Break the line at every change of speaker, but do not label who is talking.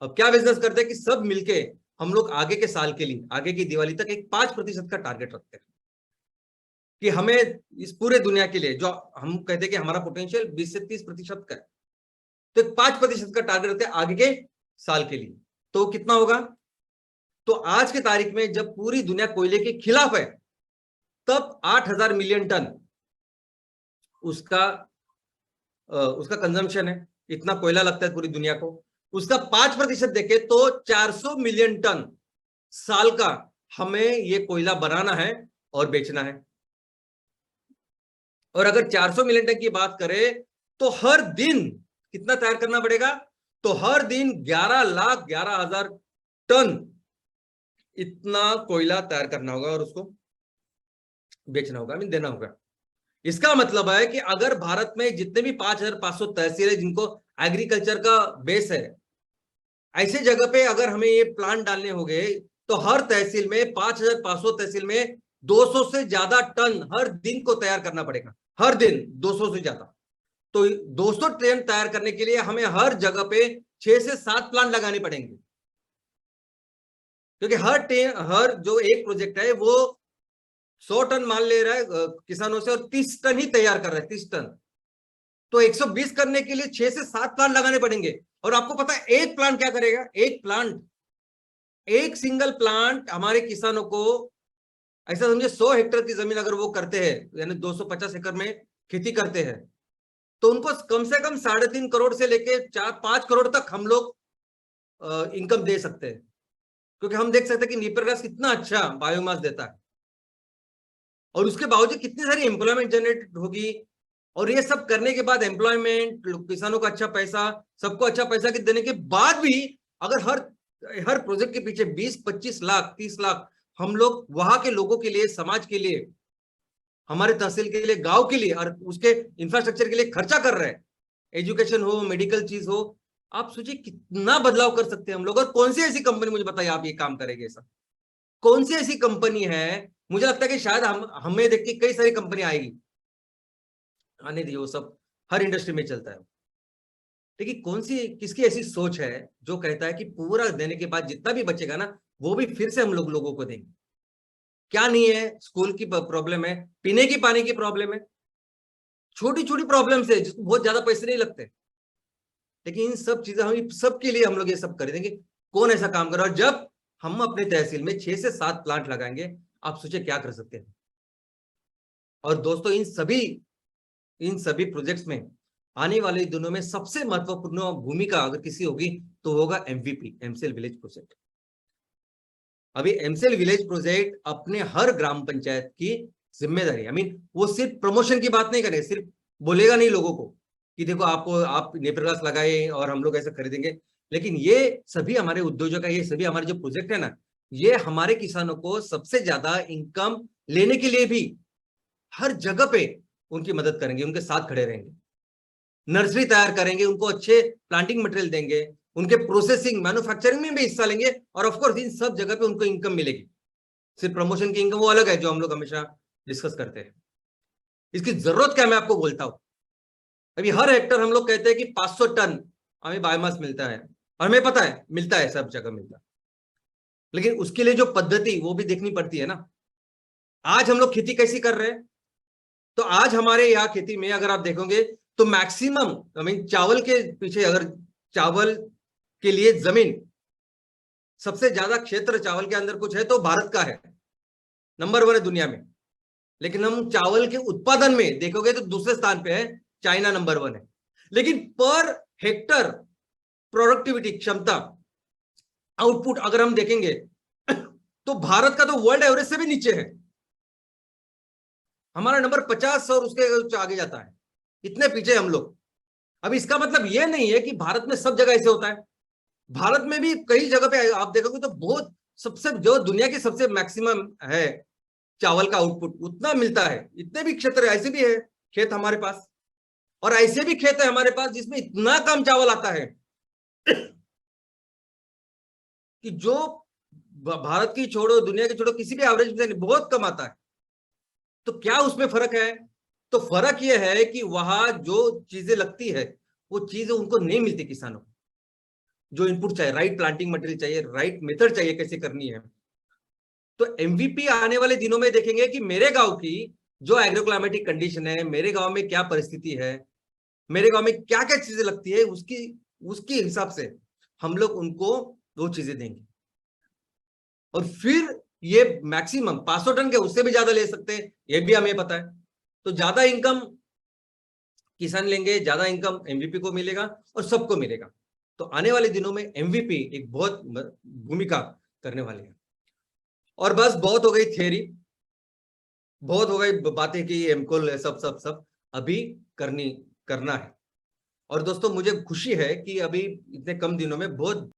अब क्या बिजनेस करते हैं कि सब मिलके हम लोग आगे के साल के लिए, आगे की दिवाली तक एक 5% का टारगेट रखते हैं कि हमें इस पूरे दुनिया के लिए, जो हम कहते हैं कि हमारा पोटेंशियल 20 से 30% का है, तो 5% का टारगेट रखते हैं आगे के साल के लिए। तो कितना होगा? तो आज की तारीख में जब पूरी दुनिया कोयले के खिलाफ है, तब 8,000 मिलियन टन उसका उसका कंजम्पशन है। इतना कोयला लगता है पूरी दुनिया को। उसका 5% देखे तो 400 मिलियन टन साल का हमें ये कोयला बनाना है और बेचना है। और अगर 400 मिलियन टन की बात करें तो हर दिन कितना तैयार करना पड़ेगा? तो हर दिन 11,11,000 टन इतना कोयला तैयार करना होगा और उसको बेचना होगा, देना होगा। इसका मतलब है कि अगर भारत में जितने भी 5,500 तहसील है जिनको एग्रीकल्चर का बेस है, ऐसे जगह पे अगर हमें ये प्लांट डालने होंगे तो हर तहसील में 5,500 तहसील में 200 से ज्यादा टन हर दिन को तैयार करना पड़ेगा। हर दिन 200 से ज्यादा। तो 200 टन तैयार करने के लिए हमें हर जगह पे 6 से 7 प्लांट लगाने पड़ेंगे, क्योंकि हर जो एक प्रोजेक्ट है वो 100 टन माल ले रहा है किसानों से और 30 टन ही तैयार कर रहा है, 30 टन। तो 120 करने के लिए 6 से 7 प्लांट लगाने पड़ेंगे। और आपको पता है एक प्लांट क्या करेगा? एक सिंगल प्लांट हमारे किसानों को, ऐसा समझे 100 हेक्टेयर की जमीन अगर वो करते हैं, यानी 250 एकड़ में खेती करते हैं, तो उनको कम से कम 3.5 करोड़ से लेके 4-5 करोड़ तक हम लोग इनकम दे सकते हैं। क्योंकि हम देख सकते हैं कि नीपर ग्रास कितना अच्छा बायोमास देता है और उसके बावजूद कितनी सारी एम्प्लॉयमेंट जनरेट होगी। और ये सब करने के बाद एम्प्लॉयमेंट, किसानों को अच्छा पैसा, सबको अच्छा पैसा देने के बाद भी अगर हर प्रोजेक्ट के पीछे 20-25 लाख 30 लाख हम लोग वहां के लोगों के लिए, समाज के लिए, हमारे तहसील के लिए, गांव के लिए और उसके इंफ्रास्ट्रक्चर के लिए खर्चा कर रहे हैं, एजुकेशन हो, मेडिकल चीज हो, आप सोचिए कितना बदलाव कर सकते हैं हम लोग। और कौन सी ऐसी कंपनी, मुझे बताइए, आप ये काम करेंगे ऐसा? कौन सी ऐसी कंपनी है? मुझे लगता है कि शायद हमें देख के कई सारी कंपनी आएगी, आने दी, वो सब हर इंडस्ट्री में चलता है। लेकिन कौन सी, किसकी ऐसी सोच है जो कहता है कि पूरा देने के बाद जितना भी बचेगा ना, वो भी फिर से हम लोगों को देंगे? क्या नहीं है? स्कूल की प्रॉब्लम है, पीने की पानी की प्रॉब्लम है, छोटी छोटी प्रॉब्लम्स है जिसको बहुत ज्यादा पैसे नहीं लगते। लेकिन इन सब चीजें हम सबके लिए हम लोग ये सब कर देंगे। कौन ऐसा काम कर रहा है? और जब हम अपने तहसील में 6 से 7 प्लांट लगाएंगे, आप सोचिए क्या कर सकते हैं। और दोस्तों, इन सभी प्रोजेक्ट्स में आने वाले दिनों में सबसे महत्वपूर्ण भूमिका अगर किसी होगी तो होगा एमवीपी, एमसीएल विलेज प्रोजेक्ट। अभी एमसीएल विलेज प्रोजेक्ट अपने हर ग्राम पंचायत की जिम्मेदारी, वो सिर्फ प्रमोशन की बात नहीं करेगा, सिर्फ बोलेगा नहीं लोगों को कि देखो आपको, आप नेत्र ग्लास लगाए और हम लोग ऐसा खरीदेंगे। लेकिन ये सभी हमारे उद्योजों का, ये सभी हमारे जो प्रोजेक्ट है ना, ये हमारे किसानों को सबसे ज्यादा इनकम लेने के लिए भी हर जगह पे उनकी मदद करेंगे, उनके साथ खड़े रहेंगे, नर्सरी तैयार करेंगे, उनको अच्छे प्लांटिंग मटेरियल देंगे, उनके प्रोसेसिंग, मैन्युफैक्चरिंग में भी हिस्सा लेंगे। और ऑफकोर्स इन सब जगह पे उनको इनकम मिलेगी। सिर्फ प्रमोशन की इनकम वो अलग है जो हम लोग हमेशा डिस्कस करते हैं। इसकी जरूरत क्या, मैं आपको बोलता हूं। अभी हर हेक्टर हम लोग कहते हैं कि 500 टन हमें बायोमास मिलता है, और हमें पता है मिलता है, सब जगह मिलता है। लेकिन उसके लिए जो पद्धति वो भी देखनी पड़ती है ना। आज हम लोग खेती कैसी कर रहे हैं? तो आज हमारे यहाँ खेती में अगर आप देखोगे तो मैक्सिमम चावल के पीछे, अगर चावल के लिए जमीन, सबसे ज्यादा क्षेत्र चावल के अंदर कुछ है तो भारत का है, नंबर 1 है दुनिया में। लेकिन हम चावल के उत्पादन में देखोगे तो दूसरे स्थान पे है, चाइना नंबर 1 है। लेकिन पर हेक्टर प्रोडक्टिविटी, क्षमता, आउटपुट अगर हम देखेंगे तो भारत का तो वर्ल्ड एवरेज से भी नीचे है। हमारा नंबर 50 और उसके आगे जाता है, इतने पीछे हम लोग। अब इसका मतलब यह नहीं है कि भारत में सब जगह ऐसे होता है। भारत में भी कई जगह पे आप देखोगे तो बहुत, सबसे जो दुनिया की सबसे मैक्सिमम है चावल का आउटपुट, उतना मिलता है। इतने भी क्षेत्र ऐसे भी है खेत हमारे पास, और ऐसे भी खेत है हमारे पास जिसमें इतना कम चावल आता है कि जो भारत की छोड़ो, दुनिया की छोड़ो, किसी भी एवरेज में बहुत कम आता है। तो क्या उसमें फर्क है? तो फर्क यह है कि वहां जो चीजें लगती है वो चीजें उनको नहीं मिलती किसानों को। जो इनपुट चाहिए, राइट प्लांटिंग मटेरियल चाहिए, राइट मेथड चाहिए कैसे करनी है। तो एमवीपी आने वाले दिनों में देखेंगे कि मेरे गांव की जो एग्रोक्लाइमेटिक कंडीशन है, मेरे गांव में क्या परिस्थिति है, मेरे गांव में क्या क्या चीजें लगती है, उसकी उसके हिसाब से हम लोग उनको वो चीजें देंगे। और फिर ये मैक्सिमम 500 टन के उससे भी ज्यादा ले सकते हैं, ये भी हमें पता है। तो ज्यादा इनकम किसान लेंगे, ज्यादा इनकम एमवीपी को मिलेगा और सबको मिलेगा। तो आने वाले दिनों में एमवीपी एक बहुत भूमिका करने वाले हैं। और बस बहुत हो गई थियरी, बहुत हो गई बातें की एमकोल सब सब सब, अभी करना है। और दोस्तों मुझे खुशी है कि अभी इतने कम दिनों में बहुत